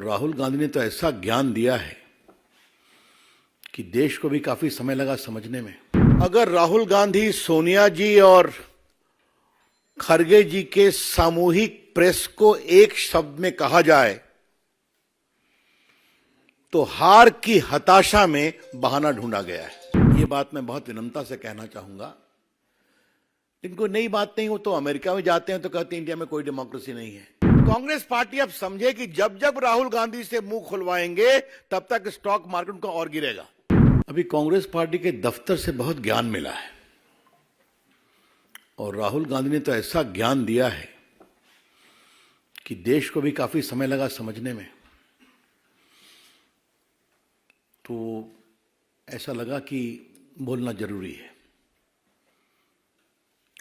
और राहुल गांधी ने तो ऐसा ज्ञान दिया है कि देश को भी काफी समय लगा समझने में। अगर राहुल गांधी, सोनिया जी और खरगे जी के सामूहिक प्रेस को एक शब्द में कहा जाए तो हार की हताशा में बहाना ढूंढा गया है। ये बात मैं बहुत विनम्रता से कहना चाहूंगा। इनको नई बात नहीं हो तो अमेरिका में जाते हैं तो कहते हैं इंडिया में कोई डेमोक्रेसी नहीं है। कांग्रेस पार्टी अब समझे कि जब जब राहुल गांधी से मुंह खुलवाएंगे तब तक स्टॉक मार्केट का और गिरेगा। अभी कांग्रेस पार्टी के दफ्तर से बहुत ज्ञान मिला है और राहुल गांधी ने तो ऐसा ज्ञान दिया है कि देश को भी काफी समय लगा समझने में। तो ऐसा लगा कि बोलना जरूरी है।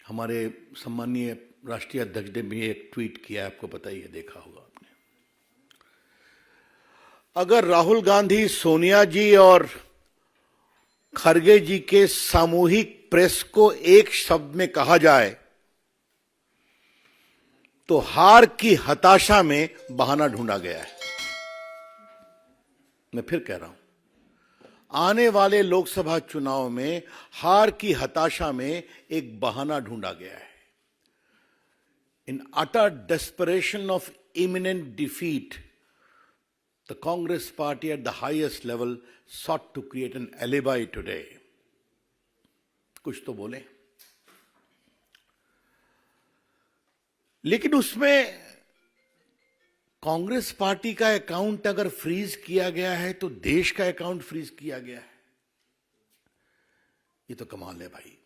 हमारे सम्मानीय राष्ट्रीय अध्यक्ष ने भी एक ट्वीट किया, आपको पता ही है, देखा होगा आपने। अगर राहुल गांधी, सोनिया जी और खरगे जी के सामूहिक प्रेस को एक शब्द में कहा जाए तो हार की हताशा में बहाना ढूंढा गया है। मैं फिर कह रहा हूं, आने वाले लोकसभा चुनाव में हार की हताशा में एक बहाना ढूंढा गया है। इन utter desperation of imminent defeat, the Congress party at the highest level sought to create an alibi today. कुछ तो बोले, लेकिन उसमें कांग्रेस पार्टी का अकाउंट अगर फ्रीज किया गया है तो देश का अकाउंट फ्रीज किया गया है। ये तो कमाल है भाई।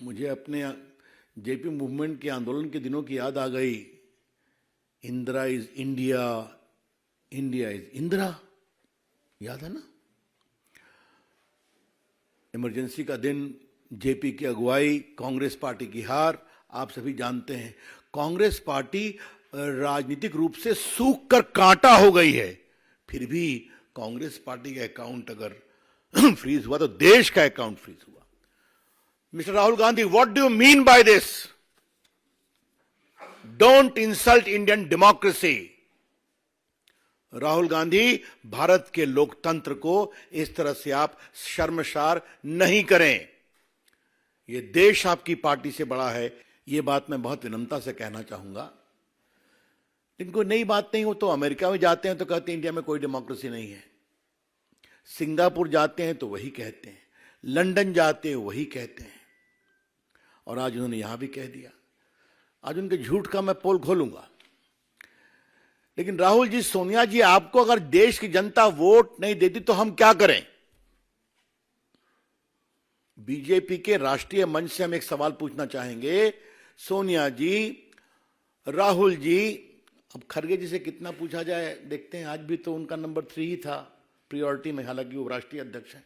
मुझे अपने जेपी मूवमेंट के आंदोलन के दिनों की याद आ गई। Indira is India, India is Indira, याद है ना? इमरजेंसी का दिन, जेपी की अगुवाई, कांग्रेस पार्टी की हार, आप सभी जानते हैं। कांग्रेस पार्टी राजनीतिक रूप से सूख कर कांटा हो गई है, फिर भी कांग्रेस पार्टी का अकाउंट अगर फ्रीज हुआ तो देश का अकाउंट फ्रीज हुआ। Mister Rahul Gandhi, what do you mean by this? Don't insult Indian democracy. Rahul Gandhi, Bharat के लोकतंत्र को इस तरह से आप शर्मसार नहीं करें। यह देश आपकी पार्टी से बड़ा है। यह बात मैं बहुत विनम्रता से कहना चाहूंगा। इनको नई बात नहीं हो तो अमेरिका में जाते हैं तो कहते हैं इंडिया में कोई डेमोक्रेसी नहीं है। सिंगापुर जाते हैं तो वही कहते हैं, लंदन जाते हैं वही कहते हैं, और आज उन्होंने यहां भी कह दिया। आज उनके झूठ का मैं पोल खोलूंगा। लेकिन राहुल जी, सोनिया जी, आपको अगर देश की जनता वोट नहीं देती तो हम क्या करें? बीजेपी के राष्ट्रीय मंच से हम एक सवाल पूछना चाहेंगे। सोनिया जी, राहुल जी, अब खरगे जी से कितना पूछा जाए देखते हैं। आज भी तो उनका नंबर 3 ही था प्रायोरिटी में, हालांकि वो राष्ट्रीय अध्यक्ष हैं।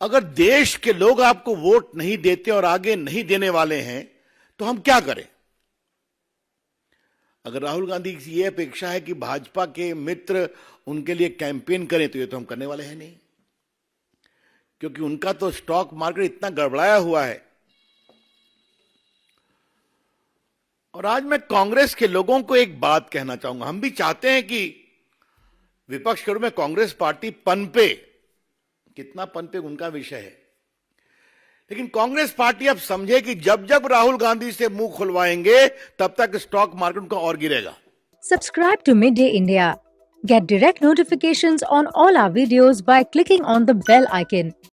अगर देश के लोग आपको वोट नहीं देते और आगे नहीं देने वाले हैं तो हम क्या करें? अगर राहुल गांधी की यह अपेक्षा है कि भाजपा के मित्र उनके लिए कैंपेन करें तो ये तो हम करने वाले हैं नहीं, क्योंकि उनका तो स्टॉक मार्केट इतना गड़बड़ाया हुआ है। और आज मैं कांग्रेस के लोगों को एक बात कहना चाहूंगा। हम भी चाहते हैं कि विपक्ष के रूप में कांग्रेस पार्टी पनपे, कितना पनपे उनका विषय है, लेकिन कांग्रेस पार्टी अब समझे कि जब जब राहुल गांधी से मुंह खुलवाएंगे तब तक स्टॉक मार्केट का और गिरेगा। Subscribe to Midday India. Get direct notifications on all our videos by clicking on the bell icon.